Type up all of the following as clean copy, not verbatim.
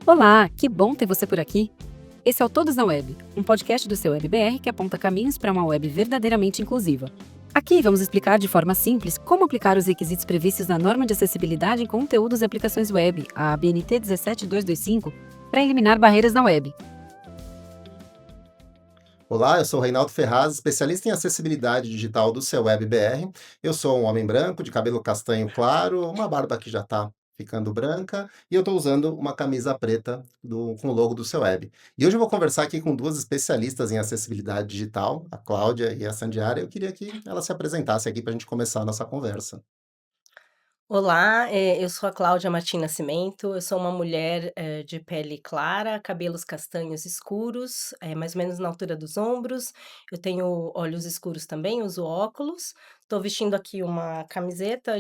Olá, que bom ter você por aqui. Esse é o Todos na Web, um podcast do seu WebBR que aponta caminhos para uma web verdadeiramente inclusiva. Aqui vamos explicar de forma simples como aplicar os requisitos previstos na Norma de Acessibilidade em Conteúdos e Aplicações Web, a ABNT 17225, para eliminar barreiras na web. Olá, eu sou o Reinaldo Ferraz, especialista em acessibilidade digital do seu WebBR. Eu sou um homem branco, de cabelo castanho claro, uma barba que já está ficando branca, e eu estou usando uma camisa preta com o logo do seu web. E hoje eu vou conversar aqui com duas especialistas em acessibilidade digital, a Cláudia e a Sandiara. Eu queria que elas se apresentassem aqui para a gente começar a nossa conversa. Olá, eu sou a Cláudia Martim Nascimento, eu sou uma mulher, de pele clara, cabelos castanhos escuros, mais ou menos na altura dos ombros, eu tenho olhos escuros também, uso óculos, estou vestindo aqui uma camiseta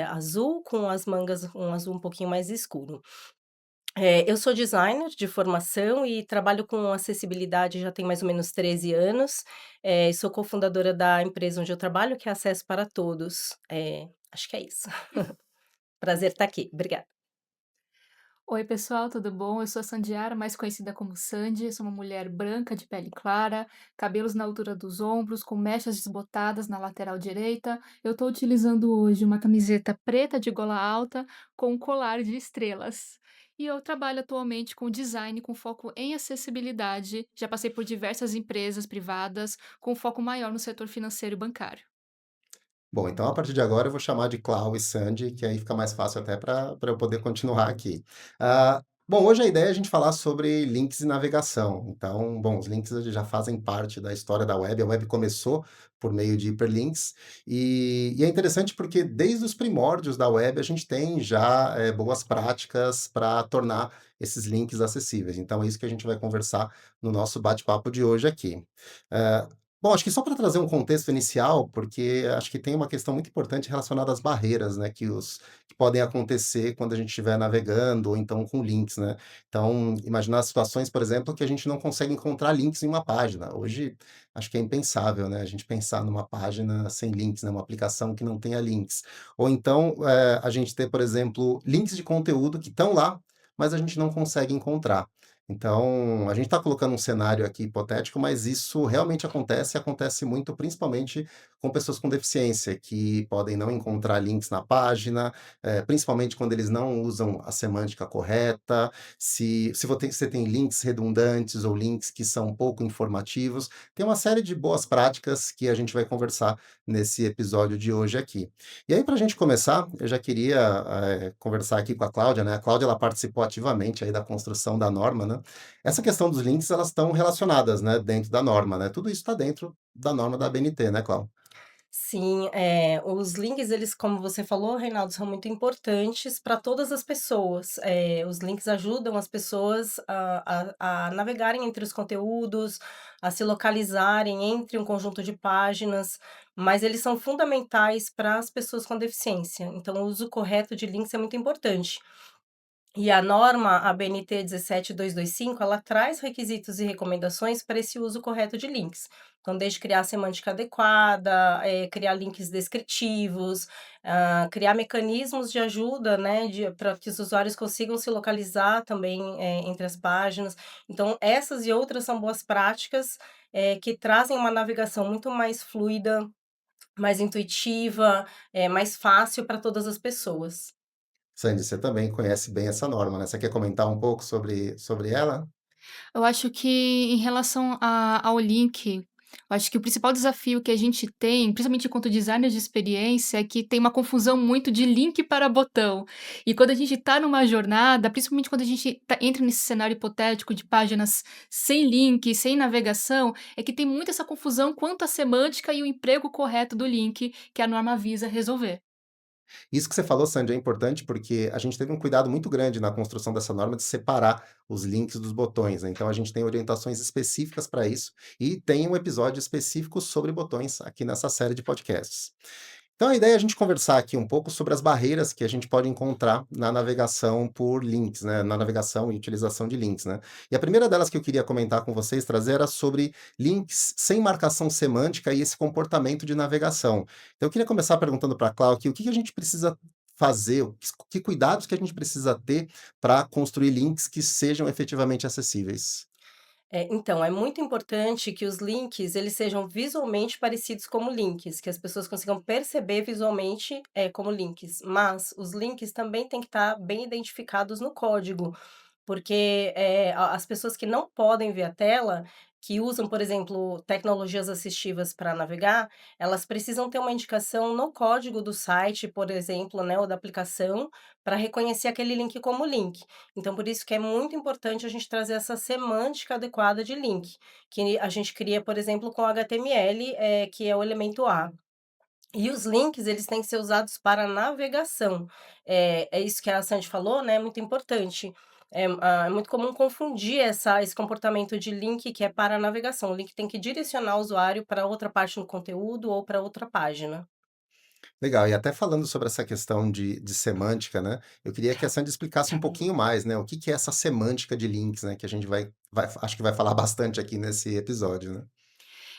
azul com as mangas um azul um pouquinho mais escuro. Eu sou designer de formação e trabalho com acessibilidade já tem mais ou menos 13 anos, e sou cofundadora da empresa onde eu trabalho, que é Acesso para Todos. Acho que é isso. Prazer estar aqui, obrigada. Oi, pessoal, tudo bom? Eu sou a Sandiara, mais conhecida como Sandy. Sou uma mulher branca de pele clara, cabelos na altura dos ombros, com mechas desbotadas na lateral direita. Eu estou utilizando hoje uma camiseta preta de gola alta com um colar de estrelas. E eu trabalho atualmente com design com foco em acessibilidade. Já passei por diversas empresas privadas, com foco maior no setor financeiro e bancário. Bom, então a partir de agora eu vou chamar de Clau e Sandy, que aí fica mais fácil até para eu poder continuar aqui. Bom, hoje a ideia é a gente falar sobre links e navegação. Então, bom, os links já fazem parte da história da web. A web começou por meio de hiperlinks e é interessante porque desde os primórdios da web a gente tem já boas práticas para tornar esses links acessíveis. Então é isso que a gente vai conversar no nosso bate-papo de hoje aqui. Eh, Bom, acho que só para trazer um contexto inicial, porque acho que tem uma questão muito importante relacionada às barreiras, né, que podem acontecer quando a gente estiver navegando ou então com links, né. Então, imaginar situações, por exemplo, que a gente não consegue encontrar links em uma página. Hoje, acho que é impensável, né, a gente pensar numa página sem links, né, uma aplicação que não tenha links. Ou então, a gente ter, por exemplo, links de conteúdo que estão lá, mas a gente não consegue encontrar. Então, a gente está colocando um cenário aqui hipotético, mas isso realmente acontece, e acontece muito, principalmente com pessoas com deficiência, que podem não encontrar links na página, principalmente quando eles não usam a semântica correta, se você tem links redundantes ou links que são pouco informativos. Tem uma série de boas práticas que a gente vai conversar nesse episódio de hoje aqui. E aí, para a gente começar, eu já queria conversar aqui com a Cláudia, né? A Cláudia ela participou ativamente aí da construção da norma, né? Essa questão dos links, elas estão relacionadas, né, dentro da norma, né? Tudo isso está dentro da norma da ABNT, né, Cláudia? Sim, os links eles, como você falou, Reinaldo, são muito importantes para todas as pessoas. Os links ajudam as pessoas a navegarem entre os conteúdos, a se localizarem entre um conjunto de páginas, mas eles são fundamentais para as pessoas com deficiência. Então, o uso correto de links é muito importante. E a norma ABNT 17225, ela traz requisitos e recomendações para esse uso correto de links. Então, desde criar a semântica adequada, criar links descritivos, criar mecanismos de ajuda, né, para que os usuários consigam se localizar também, entre as páginas. Então, essas e outras são boas práticas, que trazem uma navegação muito mais fluida, mais intuitiva, mais fácil para todas as pessoas. Sandy, você também conhece bem essa norma, né? Você quer comentar um pouco sobre ela? Eu acho que em relação ao link, eu acho que o principal desafio que a gente tem, principalmente enquanto designer de experiência, é que tem uma confusão muito de link para botão. E quando a gente está numa jornada, principalmente quando a gente entra nesse cenário hipotético de páginas sem link, sem navegação, é que tem muito essa confusão quanto à semântica e o emprego correto do link que a norma visa resolver. Isso que você falou, Sandy, é importante porque a gente teve um cuidado muito grande na construção dessa norma de separar os links dos botões, né? Então a gente tem orientações específicas para isso e tem um episódio específico sobre botões aqui nessa série de podcasts. Então a ideia é a gente conversar aqui um pouco sobre as barreiras que a gente pode encontrar na navegação por links, né? Na navegação e utilização de links, né? E a primeira delas que eu queria comentar com vocês, trazer era sobre links sem marcação semântica e esse comportamento de navegação. Então eu queria começar perguntando para a Cláudia aqui, o que que a gente precisa fazer, que cuidados que a gente precisa ter para construir links que sejam efetivamente acessíveis? Então, é muito importante que os links, eles sejam visualmente parecidos como links, que as pessoas consigam perceber visualmente, como links, mas os links também têm que estar bem identificados no código, porque, as pessoas que não podem ver a tela, que usam, por exemplo, tecnologias assistivas para navegar, elas precisam ter uma indicação no código do site, por exemplo, né, ou da aplicação, para reconhecer aquele link como link. Então, por isso que é muito importante a gente trazer essa semântica adequada de link, que a gente cria, por exemplo, com HTML, que é o elemento A. E os links, eles têm que ser usados para navegação. É isso que a Sandy falou, né, é muito importante. É muito comum confundir esse comportamento de link que é para navegação. O link tem que direcionar o usuário para outra parte no conteúdo ou para outra página. Legal, e até falando sobre essa questão de semântica, né, eu queria que a Sandy explicasse um pouquinho mais, né, o que que é essa semântica de links, né, que a gente vai acho que vai falar bastante aqui nesse episódio, né.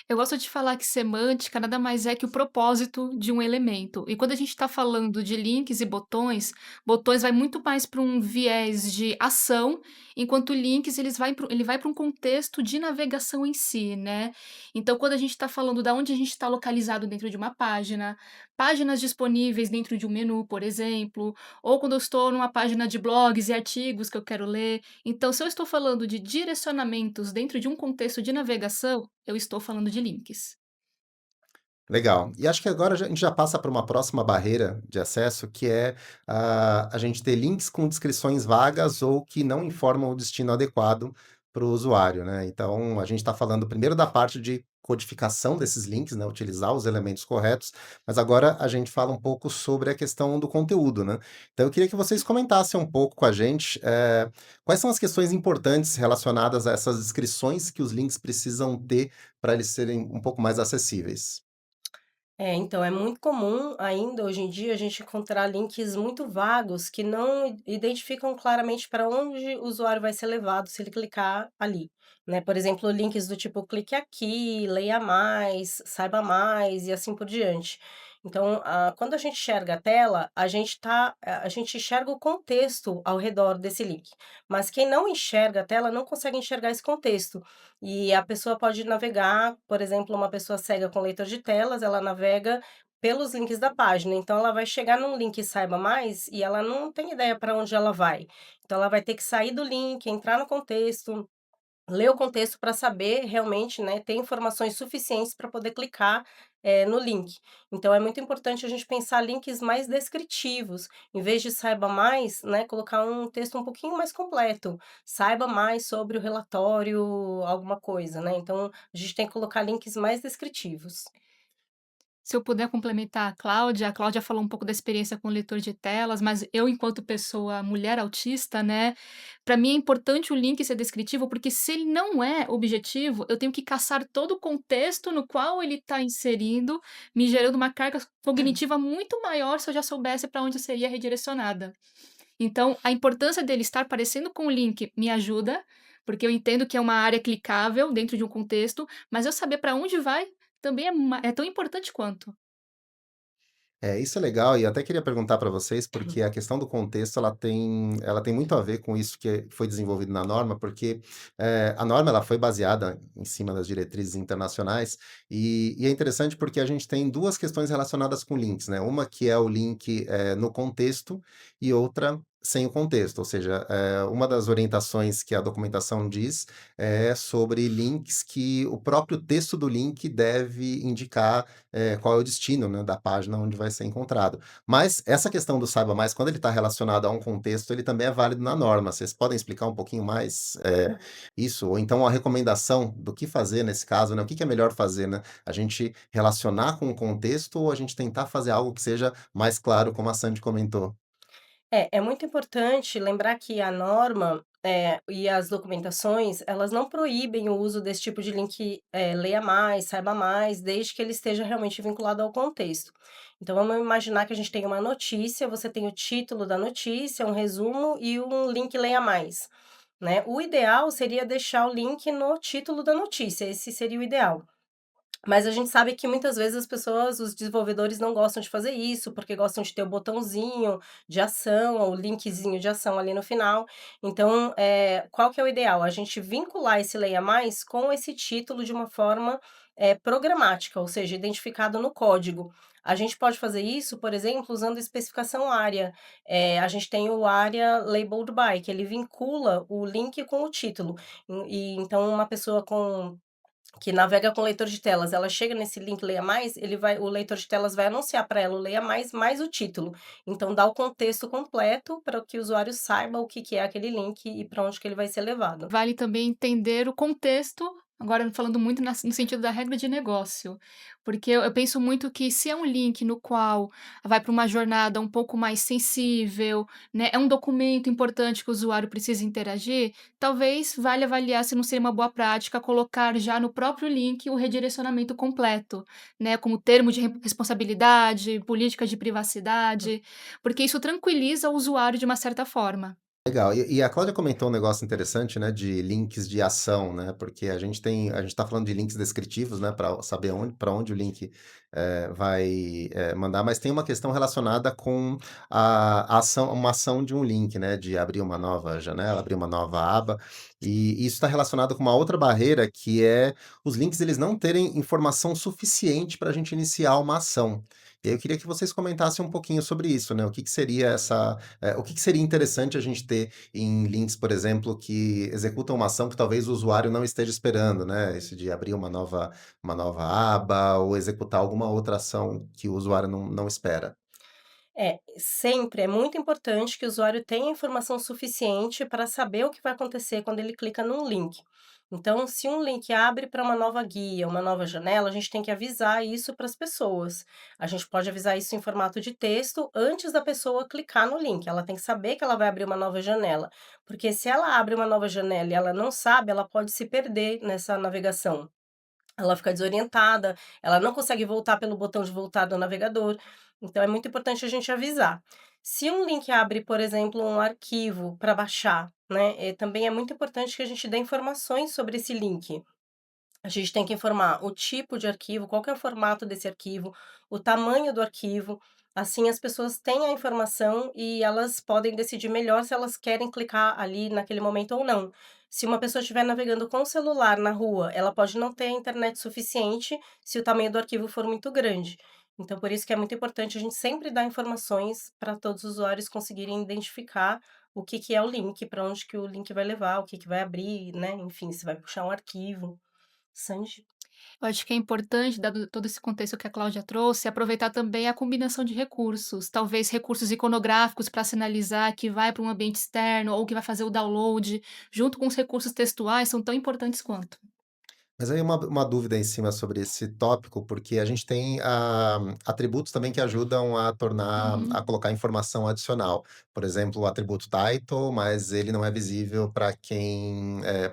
Eu gosto de falar que semântica nada mais é que o propósito de um elemento. E quando a gente está falando de links e botões, botões vai muito mais para um viés de ação, enquanto links ele vai para um contexto de navegação em si, né? Então, quando a gente está falando da onde a gente está localizado dentro de uma página, páginas disponíveis dentro de um menu, por exemplo, ou quando eu estou numa página de blogs e artigos que eu quero ler. Então, se eu estou falando de direcionamentos dentro de um contexto de navegação, eu estou falando de links. Legal. E acho que agora a gente já passa para uma próxima barreira de acesso, que é a gente ter links com descrições vagas ou que não informam o destino adequado para o usuário, né? Então, a gente está falando primeiro da parte de codificação desses links, né? Utilizar os elementos corretos, mas agora a gente fala um pouco sobre a questão do conteúdo, né? Então, eu queria que vocês comentassem um pouco com a gente, quais são as questões importantes relacionadas a essas descrições que os links precisam ter para eles serem um pouco mais acessíveis. Então, é muito comum ainda hoje em dia a gente encontrar links muito vagos que não identificam claramente para onde o usuário vai ser levado se ele clicar ali, né? Por exemplo, links do tipo clique aqui, leia mais, saiba mais e assim por diante. Então, quando a gente enxerga a tela, a gente enxerga o contexto ao redor desse link. Mas quem não enxerga a tela não consegue enxergar esse contexto. E a pessoa pode navegar, por exemplo, uma pessoa cega com leitor de telas, ela navega pelos links da página, então ela vai chegar num link Saiba Mais e ela não tem ideia para onde ela vai. Então ela vai ter que sair do link, entrar no contexto, ler o contexto para saber realmente, né, ter informações suficientes para poder clicar, no link. Então é muito importante a gente pensar links mais descritivos, em vez de saiba mais, né, colocar um texto um pouquinho mais completo, saiba mais sobre o relatório, alguma coisa, né, então a gente tem que colocar links mais descritivos. Se eu puder complementar a Cláudia falou um pouco da experiência com leitor de telas, mas eu, enquanto pessoa mulher autista, né, para mim é importante o link ser descritivo, porque se ele não é objetivo, eu tenho que caçar todo o contexto no qual ele está inserindo, me gerando uma carga cognitiva muito maior se eu já soubesse para onde eu seria redirecionada. Então, a importância dele estar parecendo com o link me ajuda, porque eu entendo que é uma área clicável dentro de um contexto, mas eu saber para onde vai também é tão importante quanto. É, isso é legal e até queria perguntar para vocês, porque a questão do contexto ela tem muito a ver com isso que foi desenvolvido na norma, porque, a norma ela foi baseada em cima das diretrizes internacionais, e é interessante porque a gente tem 2 questões relacionadas com links, né, uma que é o link, no contexto e outra sem o contexto, ou seja, uma das orientações que a documentação diz é sobre links que o próprio texto do link deve indicar qual é o destino, né, da página onde vai ser encontrado. Mas essa questão do saiba mais, quando ele está relacionado a um contexto, ele também é válido na norma. Vocês podem explicar um pouquinho mais, isso? Ou então a recomendação do que fazer nesse caso, né? O que que é melhor fazer, né? A gente relacionar com o contexto ou a gente tentar fazer algo que seja mais claro, como a Sandy comentou? É muito importante lembrar que a norma, e as documentações, elas não proíbem o uso desse tipo de link, leia mais, saiba mais, desde que ele esteja realmente vinculado ao contexto. Então vamos imaginar que a gente tem uma notícia, você tem o título da notícia, um resumo e um link leia mais, né. O ideal seria deixar o link no título da notícia, esse seria o ideal. Mas a gente sabe que muitas vezes as pessoas, os desenvolvedores não gostam de fazer isso, porque gostam de ter o botãozinho de ação, ou o linkzinho de ação ali no final. Então, qual que é o ideal? A gente vincular esse Leia Mais com esse título de uma forma, programática, ou seja, identificado no código. A gente pode fazer isso, por exemplo, usando especificação área. A gente tem o área labeled by, que ele vincula o link com o título. Então uma pessoa que navega com leitor de telas, ela chega nesse link Leia Mais, o leitor de telas vai anunciar para ela o Leia Mais, mais o título. Então dá o contexto completo para que o usuário saiba o que que é aquele link e para onde que ele vai ser levado. Vale também entender o contexto, agora falando muito no sentido da regra de negócio, porque eu penso muito que se é um link no qual vai para uma jornada um pouco mais sensível, né, é um documento importante que o usuário precisa interagir, talvez valha avaliar se não seria uma boa prática colocar já no próprio link o redirecionamento completo, né, como termo de responsabilidade, política de privacidade, porque isso tranquiliza o usuário de uma certa forma. Legal. E a Cláudia comentou um negócio interessante, né, de links de ação, né, porque a gente está falando de links descritivos, né, para saber para onde o link vai mandar, mas tem uma questão relacionada com a ação, uma ação de um link, né, de abrir uma nova janela, abrir uma nova aba, e isso está relacionado com uma outra barreira que é os links eles não terem informação suficiente para a gente iniciar uma ação. E aí eu queria que vocês comentassem um pouquinho sobre isso, né? O que que seria o que que seria interessante a gente ter em links, por exemplo, que executam uma ação que talvez o usuário não esteja esperando, né? Esse de abrir uma nova aba ou executar alguma outra ação que o usuário não espera. Sempre é muito importante que o usuário tenha informação suficiente para saber o que vai acontecer quando ele clica num link. Então, se um link abre para uma nova guia, uma nova janela, a gente tem que avisar isso para as pessoas. A gente pode avisar isso em formato de texto antes da pessoa clicar no link. Ela tem que saber que ela vai abrir uma nova janela, porque se ela abre uma nova janela e ela não sabe, ela pode se perder nessa navegação. Ela fica desorientada, ela não consegue voltar pelo botão de voltar do navegador, então é muito importante a gente avisar. Se um link abre, por exemplo, um arquivo para baixar, né, também é muito importante que a gente dê informações sobre esse link. A gente tem que informar o tipo de arquivo, qual que é o formato desse arquivo, o tamanho do arquivo, assim as pessoas têm a informação e elas podem decidir melhor se elas querem clicar ali naquele momento ou não. Se uma pessoa estiver navegando com o celular na rua, ela pode não ter internet suficiente se o tamanho do arquivo for muito grande. Então, por isso que é muito importante a gente sempre dar informações para todos os usuários conseguirem identificar o que que é o link, para onde que o link vai levar, o que que vai abrir, né? Enfim, se vai puxar um arquivo. Sanji. Eu acho que é importante, dado todo esse contexto que a Cláudia trouxe, aproveitar também a combinação de recursos. Talvez recursos iconográficos para sinalizar que vai para um ambiente externo ou que vai fazer o download, junto com os recursos textuais, são tão importantes quanto. Mas aí uma dúvida em cima sobre esse tópico, porque a gente tem atributos também que ajudam a tornar, a Uhum. colocar informação adicional. Por exemplo, o atributo title, mas ele não é visível para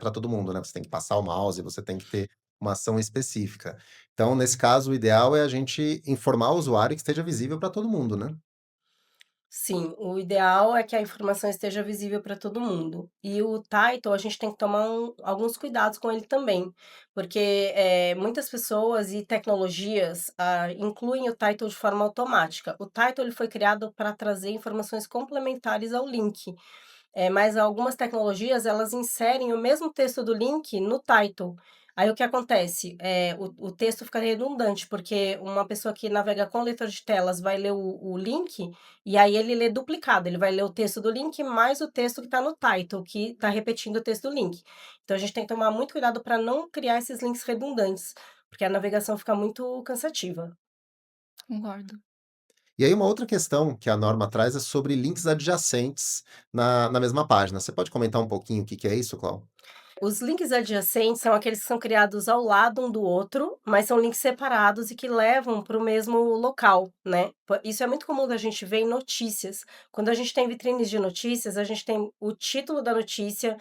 para todo mundo, né? Você tem que passar o mouse, você tem que ter uma ação específica. Então, nesse caso, o ideal é a gente informar o usuário que esteja visível para todo mundo, né? Sim, o ideal é que a informação esteja visível para todo mundo. E o title, a gente tem que tomar alguns cuidados com ele também, porque muitas pessoas e tecnologias incluem o title de forma automática. O title ele foi criado para trazer informações complementares ao link. Mas algumas tecnologias, elas inserem o mesmo texto do link no title. Aí o que acontece? O texto fica redundante, porque uma pessoa que navega com leitor de telas vai ler o link, e aí ele lê duplicado, ele vai ler o texto do link mais o texto que está no title, que está repetindo o texto do link. Então a gente tem que tomar muito cuidado para não criar esses links redundantes, porque a navegação fica muito cansativa. Concordo. E aí uma outra questão que a norma traz é sobre links adjacentes na mesma página. Você pode comentar um pouquinho o que que é isso, Clau? Os links adjacentes são aqueles que são criados ao lado um do outro, mas são links separados e que levam para o mesmo local, né. Isso é muito comum da gente ver em notícias. Quando a gente tem vitrines de notícias, a gente tem o título da notícia,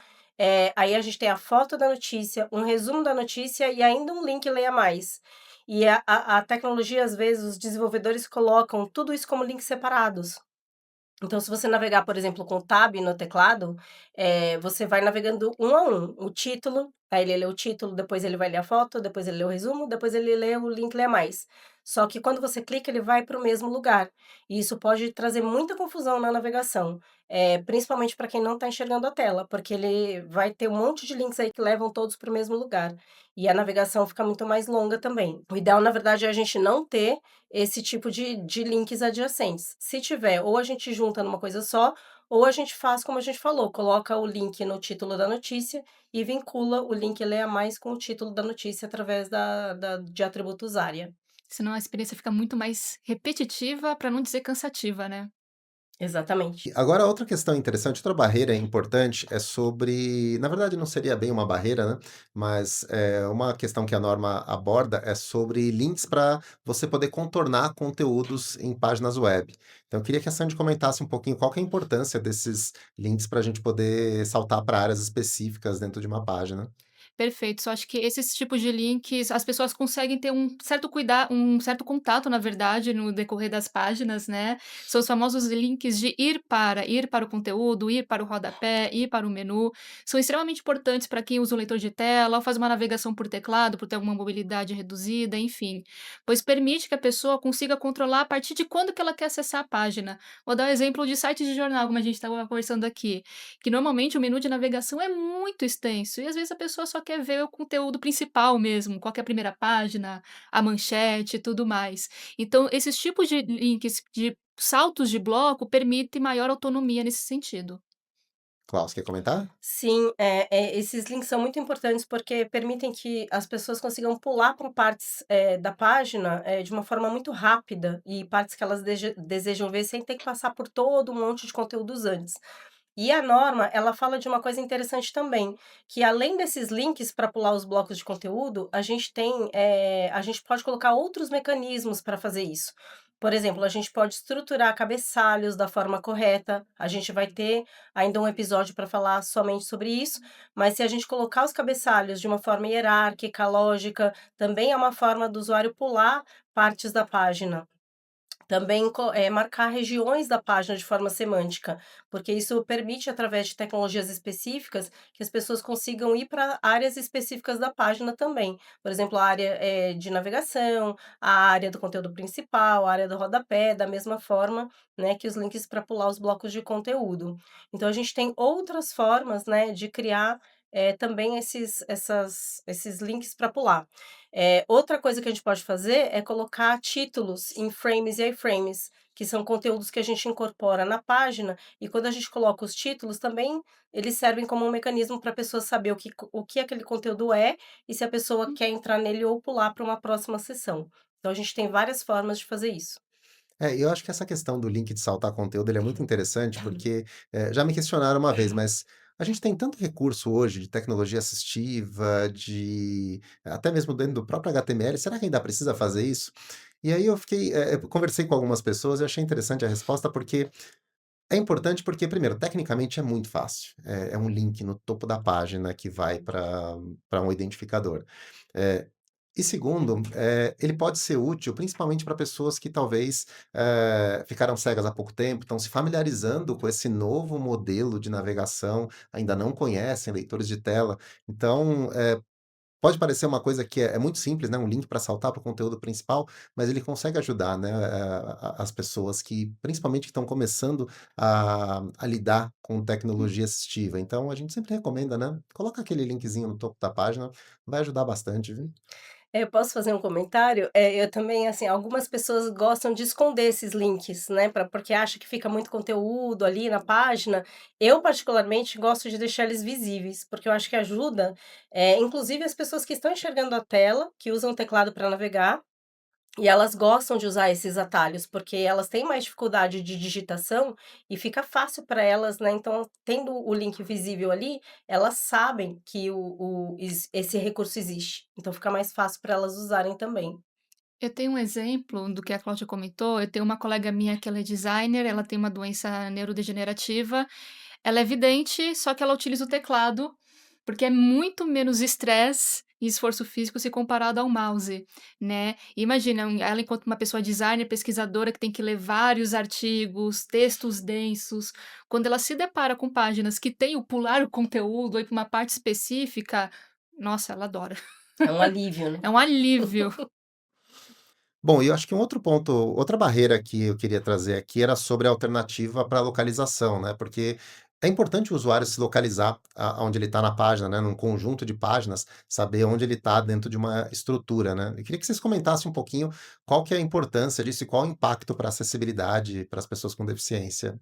aí a gente tem a foto da notícia, um resumo da notícia e ainda um link leia mais. E a tecnologia, às vezes, os desenvolvedores colocam tudo isso como links separados. Então, se você navegar, por exemplo, com o Tab no teclado, você vai navegando um a um. O título, aí ele lê o título, depois ele vai ler a foto, depois ele lê o resumo, depois ele lê o link Lê Mais. Só que quando você clica, ele vai para o mesmo lugar. E isso pode trazer muita confusão na navegação, principalmente para quem não está enxergando a tela, porque ele vai ter um monte de links aí que levam todos para o mesmo lugar. E a navegação fica muito mais longa também. O ideal, na verdade, é a gente não ter esse tipo de links adjacentes. Se tiver, ou a gente junta numa coisa só, ou a gente faz como a gente falou, coloca o link no título da notícia e vincula o link Leia Mais com o título da notícia através de atributos área. Senão a experiência fica muito mais repetitiva, para não dizer cansativa, né? Exatamente. E agora outra questão interessante, outra barreira importante é sobre na verdade não seria bem uma barreira, né, mas, uma questão que a norma aborda é sobre links para você poder contornar conteúdos em páginas web. Então eu queria que a Sandy comentasse um pouquinho qual que é a importância desses links para a gente poder saltar para áreas específicas dentro de uma página. Perfeito, só acho que esses tipos de links, as pessoas conseguem ter um certo contato, na verdade, no decorrer das páginas, né. São os famosos links de ir para o conteúdo, ir para o rodapé, ir para o menu. São extremamente importantes para quem usa o leitor de tela ou faz uma navegação por teclado, por ter alguma mobilidade reduzida, enfim. Pois permite que a pessoa consiga controlar a partir de quando que ela quer acessar a página. Vou dar um exemplo de sites de jornal, como a gente estava conversando aqui, que normalmente o menu de navegação é muito extenso e às vezes a pessoa só quer ver o conteúdo principal mesmo, qual que é a primeira página, a manchete e tudo mais. Então, esses tipos de links, de saltos de bloco, permitem maior autonomia nesse sentido. Klaus, quer comentar? Sim, esses links são muito importantes porque permitem que as pessoas consigam pular por partes, da página, de uma forma muito rápida e partes que elas desejam ver sem ter que passar por todo um monte de conteúdos antes. E a norma, ela fala de uma coisa interessante também, que além desses links para pular os blocos de conteúdo, a gente pode colocar outros mecanismos para fazer isso. Por exemplo, a gente pode estruturar cabeçalhos da forma correta, a gente vai ter ainda um episódio para falar somente sobre isso, mas se a gente colocar os cabeçalhos de uma forma hierárquica, lógica, também é uma forma do usuário pular partes da página. Também marcar regiões da página de forma semântica, porque isso permite, através de tecnologias específicas, que as pessoas consigam ir para áreas específicas da página também. Por exemplo, a área, de navegação, a área do conteúdo principal, a área do rodapé, da mesma forma, né, que os links para pular os blocos de conteúdo. Então a gente tem outras formas, né, de criar, também esses links para pular. Outra coisa que a gente pode fazer é colocar títulos em frames e iframes, que são conteúdos que a gente incorpora na página, e quando a gente coloca os títulos também, eles servem como um mecanismo para a pessoa saber o que aquele conteúdo é, e se a pessoa quer entrar nele ou pular para uma próxima sessão. Então a gente tem várias formas de fazer isso. É, eu acho que essa questão do link de saltar conteúdo, ele é muito interessante, porque, já me questionaram uma vez, mas a gente tem tanto recurso hoje de tecnologia assistiva, de até mesmo dentro do próprio HTML, será que ainda precisa fazer isso? E aí eu fiquei, eu conversei com algumas pessoas e achei interessante a resposta, porque é importante porque, primeiro, tecnicamente é muito fácil. É um link no topo da página que vai para um identificador. Eh, e segundo, ele pode ser útil principalmente para pessoas que talvez, ficaram cegas há pouco tempo, estão se familiarizando com esse novo modelo de navegação, ainda não conhecem leitores de tela. Então, pode parecer uma coisa que é muito simples, né, um link para saltar para o conteúdo principal, mas ele consegue ajudar, né, as pessoas que principalmente que estão começando a lidar com tecnologia assistiva. Então a gente sempre recomenda, né, coloca aquele linkzinho no topo da página, vai ajudar bastante, viu. Eu posso fazer um comentário? Eu também, assim, algumas pessoas gostam de esconder esses links, né, porque acha que fica muito conteúdo ali na página. Eu, particularmente, gosto de deixar eles visíveis, porque eu acho que ajuda, inclusive as pessoas que estão enxergando a tela, que usam o teclado para navegar, e elas gostam de usar esses atalhos, porque elas têm mais dificuldade de digitação e fica fácil para elas, né, então tendo o link visível ali, elas sabem que esse recurso existe, então fica mais fácil para elas usarem também. Eu tenho um exemplo do que a Cláudia comentou. Eu tenho uma colega minha que ela é designer, ela tem uma doença neurodegenerativa. Ela é vidente, só que ela utiliza o teclado, porque é muito menos estresse e esforço físico se comparado ao mouse, né. Imagina, ela enquanto uma pessoa designer, pesquisadora que tem que ler vários artigos, textos densos, quando ela se depara com páginas que tem o pular o conteúdo ou ir para uma parte específica, nossa, ela adora. É um alívio, né? É um alívio. Bom, e eu acho que um outro ponto, outra barreira que eu queria trazer aqui era sobre a alternativa para localização, né? Porque é importante o usuário se localizar aonde ele está na página, né? Num conjunto de páginas, saber onde ele está dentro de uma estrutura, né? Eu queria que vocês comentassem um pouquinho qual que é a importância disso e qual o impacto para a acessibilidade para as pessoas com deficiência.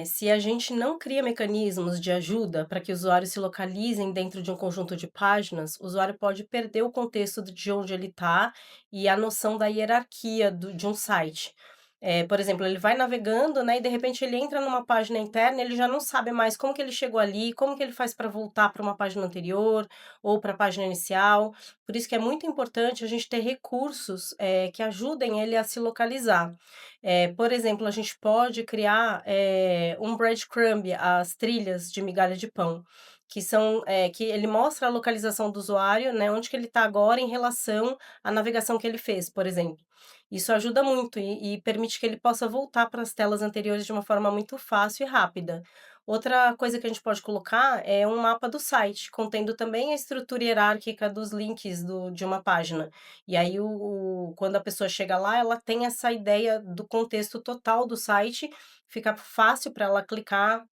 Se a gente não cria mecanismos de ajuda para que usuários se localizem dentro de um conjunto de páginas, o usuário pode perder o contexto de onde ele está e a noção da hierarquia de um site. Por exemplo, ele vai navegando, né, e de repente ele entra numa página interna, ele já não sabe mais como que ele chegou ali, como que ele faz para voltar para uma página anterior ou para a página inicial. Por isso que é muito importante a gente ter recursos, que ajudem ele a se localizar. Por exemplo, a gente pode criar, um breadcrumb, as trilhas de migalha de pão, que são, que ele mostra a localização do usuário, né, onde que ele está agora em relação à navegação que ele fez, por exemplo. Isso ajuda muito e permite que ele possa voltar para as telas anteriores de uma forma muito fácil e rápida. Outra coisa que a gente pode colocar é um mapa do site, contendo também a estrutura hierárquica dos links de uma página. E aí quando a pessoa chega lá, ela tem essa ideia do contexto total do site, fica fácil para ela clicar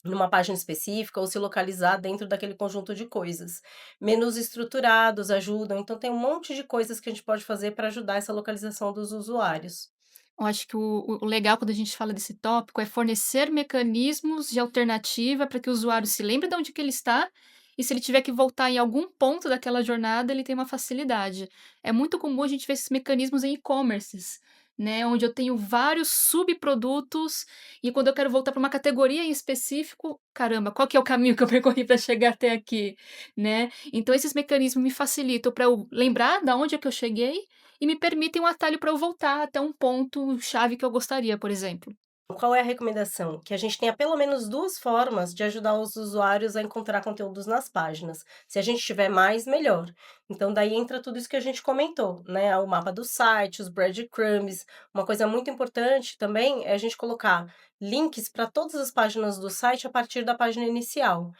numa página específica ou se localizar dentro daquele conjunto de coisas. Menus estruturados ajudam, então tem um monte de coisas que a gente pode fazer para ajudar essa localização dos usuários. Eu acho que o legal quando a gente fala desse tópico é fornecer mecanismos de alternativa para que o usuário se lembre de onde que ele está e se ele tiver que voltar em algum ponto daquela jornada, ele tem uma facilidade. É muito comum a gente ver esses mecanismos em e-commerces, né, onde eu tenho vários subprodutos e quando eu quero voltar para uma categoria em específico, caramba, qual que é o caminho que eu percorri para chegar até aqui, né? Então esses mecanismos me facilitam para eu lembrar da onde é que eu cheguei e me permitem um atalho para eu voltar até um ponto chave que eu gostaria, por exemplo. Qual é a recomendação? Que a gente tenha pelo menos 2 formas de ajudar os usuários a encontrar conteúdos nas páginas. Se a gente tiver mais, melhor. Então daí entra tudo isso que a gente comentou, né, o mapa do site, os breadcrumbs. Uma coisa muito importante também é a gente colocar links para todas as páginas do site a partir da página inicial.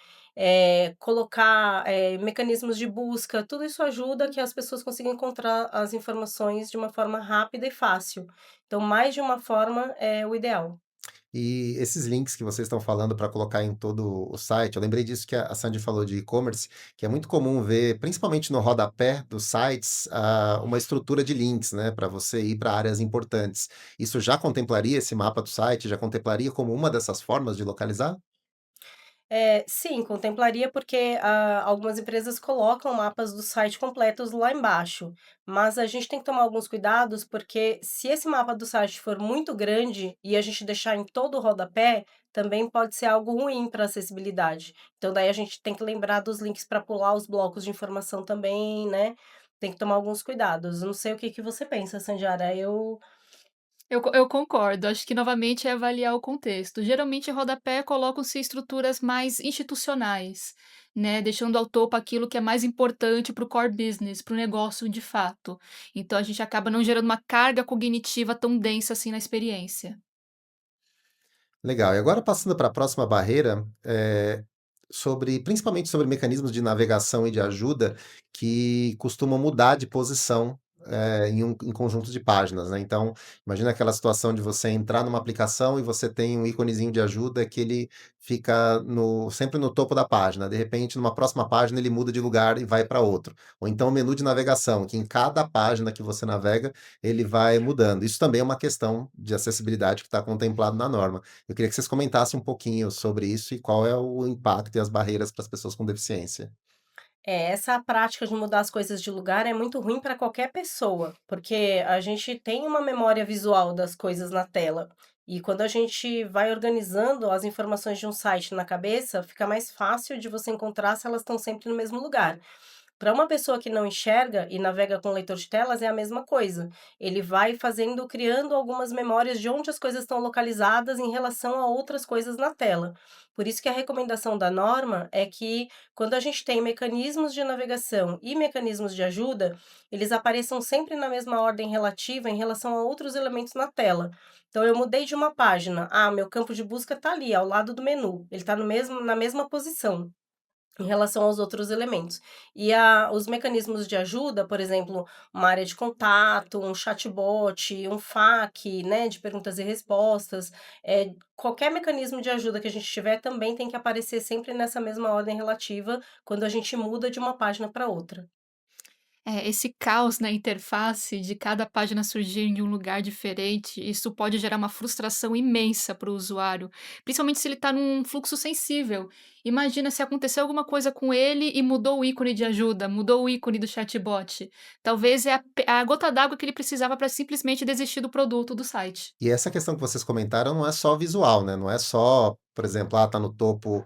Colocar, mecanismos de busca, tudo isso ajuda que as pessoas consigam encontrar as informações de uma forma rápida e fácil. Então mais de uma forma é o ideal. E esses links que vocês estão falando para colocar em todo o site, eu lembrei disso que a Sandy falou de e-commerce, que é muito comum ver, principalmente no rodapé dos sites, uma estrutura de links, né, para você ir para áreas importantes. Isso já contemplaria esse mapa do site? Já contemplaria como uma dessas formas de localizar? Sim, contemplaria, porque, algumas empresas colocam mapas do site completos lá embaixo, mas a gente tem que tomar alguns cuidados, porque se esse mapa do site for muito grande e a gente deixar em todo o rodapé, também pode ser algo ruim para acessibilidade. Então daí a gente tem que lembrar dos links para pular os blocos de informação também, né, tem que tomar alguns cuidados. Não sei o que que você pensa, Sandiara, Eu concordo, acho que novamente é avaliar o contexto. Geralmente, em rodapé colocam-se estruturas mais institucionais, né, deixando ao topo aquilo que é mais importante para o core business, para o negócio de fato. Então a gente acaba não gerando uma carga cognitiva tão densa assim na experiência. Legal. E agora passando para a próxima barreira, principalmente sobre mecanismos de navegação e de ajuda que costumam mudar de posição, em conjunto de páginas, né. Então, imagina aquela situação de você entrar numa aplicação e você tem um íconezinho de ajuda que ele fica sempre no topo da página, de repente numa próxima página ele muda de lugar e vai para outro. Ou então o menu de navegação, que em cada página que você navega, ele vai mudando. Isso também é uma questão de acessibilidade que está contemplado na norma. Eu queria que vocês comentassem um pouquinho sobre isso e qual é o impacto e as barreiras para as pessoas com deficiência. Essa prática de mudar as coisas de lugar é muito ruim para qualquer pessoa, porque a gente tem uma memória visual das coisas na tela. E quando a gente vai organizando as informações de um site na cabeça, fica mais fácil de você encontrar se elas estão sempre no mesmo lugar. Para uma pessoa que não enxerga e navega com leitor de telas, é a mesma coisa. Ele vai criando algumas memórias de onde as coisas estão localizadas em relação a outras coisas na tela. Por isso que a recomendação da norma é que, quando a gente tem mecanismos de navegação e mecanismos de ajuda, eles apareçam sempre na mesma ordem relativa em relação a outros elementos na tela. Então, eu mudei de uma página. Meu campo de busca está ali, ao lado do menu. Ele está na mesma posição em relação aos outros elementos. E os mecanismos de ajuda, por exemplo, uma área de contato, um chatbot, um FAQ, né, de perguntas e respostas, qualquer mecanismo de ajuda que a gente tiver também tem que aparecer sempre nessa mesma ordem relativa quando a gente muda de uma página para outra. Esse caos na interface de cada página surgir em um lugar diferente, isso pode gerar uma frustração imensa para o usuário, principalmente se ele está num fluxo sensível. Imagina se aconteceu alguma coisa com ele e mudou o ícone de ajuda, mudou o ícone do chatbot. Talvez é a gota d'água que ele precisava para simplesmente desistir do produto, do site. E essa questão que vocês comentaram não é só visual, né, não é só, por exemplo, tá no topo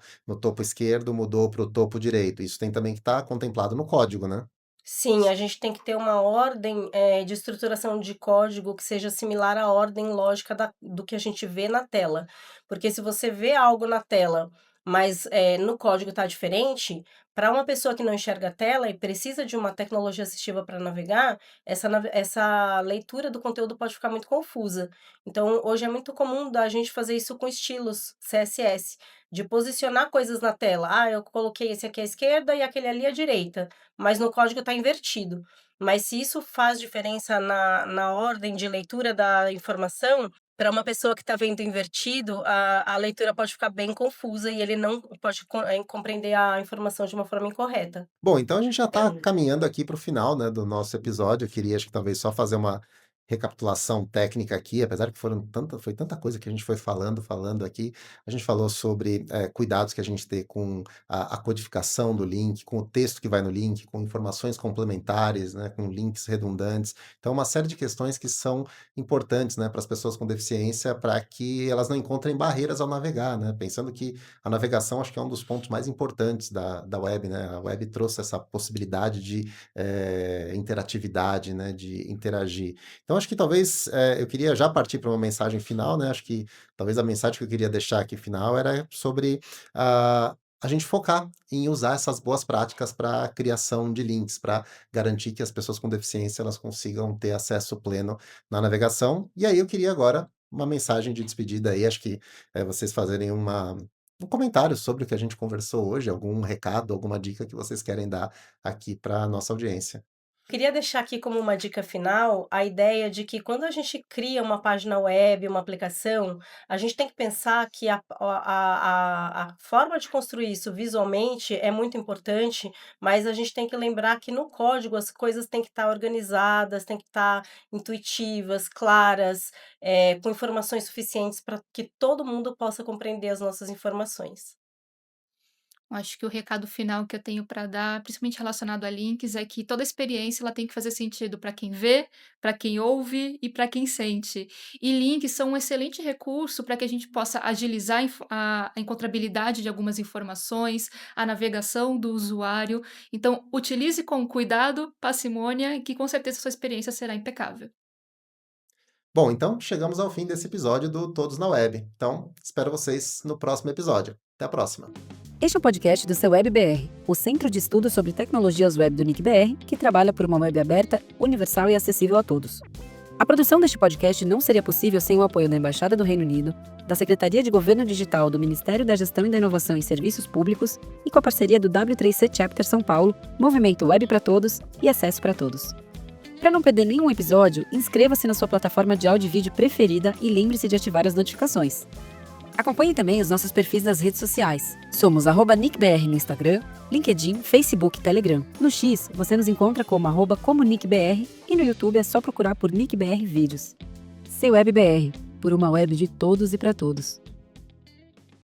esquerdo, mudou para o topo direito, isso tem também que estar contemplado no código, né? Sim, a gente tem que ter uma ordem, de estruturação de código que seja similar à ordem lógica do que a gente vê na tela. Porque se você vê algo na tela, mas, no código está diferente, para uma pessoa que não enxerga a tela e precisa de uma tecnologia assistiva para navegar, essa leitura do conteúdo pode ficar muito confusa. Então, hoje é muito comum da gente fazer isso com estilos CSS, de posicionar coisas na tela. Eu coloquei esse aqui à esquerda e aquele ali à direita, mas no código está invertido. Mas se isso faz diferença na ordem de leitura da informação, para uma pessoa que está vendo invertido, a leitura pode ficar bem confusa e ele não pode compreender a informação de uma forma incorreta. Bom, então a gente já está caminhando aqui para o final, né, do nosso episódio. Eu queria, acho que talvez só fazer uma recapitulação técnica aqui, apesar que foi tanta coisa que a gente foi falando aqui. A gente falou sobre cuidados que a gente tem com a codificação do link, com o texto que vai no link, com informações complementares, né, com links redundantes. Então, uma série de questões que são importantes, né, para as pessoas com deficiência, para que elas não encontrem barreiras ao navegar, né? Pensando que a navegação acho que é um dos pontos mais importantes da web, né? A web trouxe essa possibilidade de interatividade, né? De interagir. Então, acho que talvez eu queria já partir para uma mensagem final, né? Acho que talvez a mensagem que eu queria deixar aqui final era sobre a gente focar em usar essas boas práticas para a criação de links, para garantir que as pessoas com deficiência elas consigam ter acesso pleno na navegação. E aí eu queria agora uma mensagem de despedida aí, acho que vocês fazerem um comentário sobre o que a gente conversou hoje, algum recado, alguma dica que vocês querem dar aqui para a nossa audiência. Queria deixar aqui como uma dica final a ideia de que, quando a gente cria uma página web, uma aplicação, a gente tem que pensar que a forma de construir isso visualmente é muito importante, mas a gente tem que lembrar que no código as coisas têm que estar organizadas, têm que estar intuitivas, claras, com informações suficientes para que todo mundo possa compreender as nossas informações. Acho que o recado final que eu tenho para dar, principalmente relacionado a links, é que toda experiência ela tem que fazer sentido para quem vê, para quem ouve e para quem sente. E links são um excelente recurso para que a gente possa agilizar a encontrabilidade de algumas informações, a navegação do usuário. Então, utilize com cuidado, parcimônia, que com certeza sua experiência será impecável. Bom, então chegamos ao fim desse episódio do Todos na Web. Então, espero vocês no próximo episódio. Até a próxima. Este é o podcast do seu WebBR, o Centro de Estudos sobre Tecnologias Web do NICBR, que trabalha por uma web aberta, universal e acessível a todos. A produção deste podcast não seria possível sem o apoio da Embaixada do Reino Unido, da Secretaria de Governo Digital do Ministério da Gestão e da Inovação em Serviços Públicos e com a parceria do W3C Chapter São Paulo, Movimento Web para Todos e Acesso para Todos. Para não perder nenhum episódio, inscreva-se na sua plataforma de áudio e vídeo preferida e lembre-se de ativar as notificações. Acompanhe também os nossos perfis nas redes sociais. Somos @NICBR no Instagram, LinkedIn, Facebook e Telegram. No X, você nos encontra como @comunicbr e no YouTube é só procurar por NICBR Vídeos. Seu WebBR, por uma web de todos e para todos.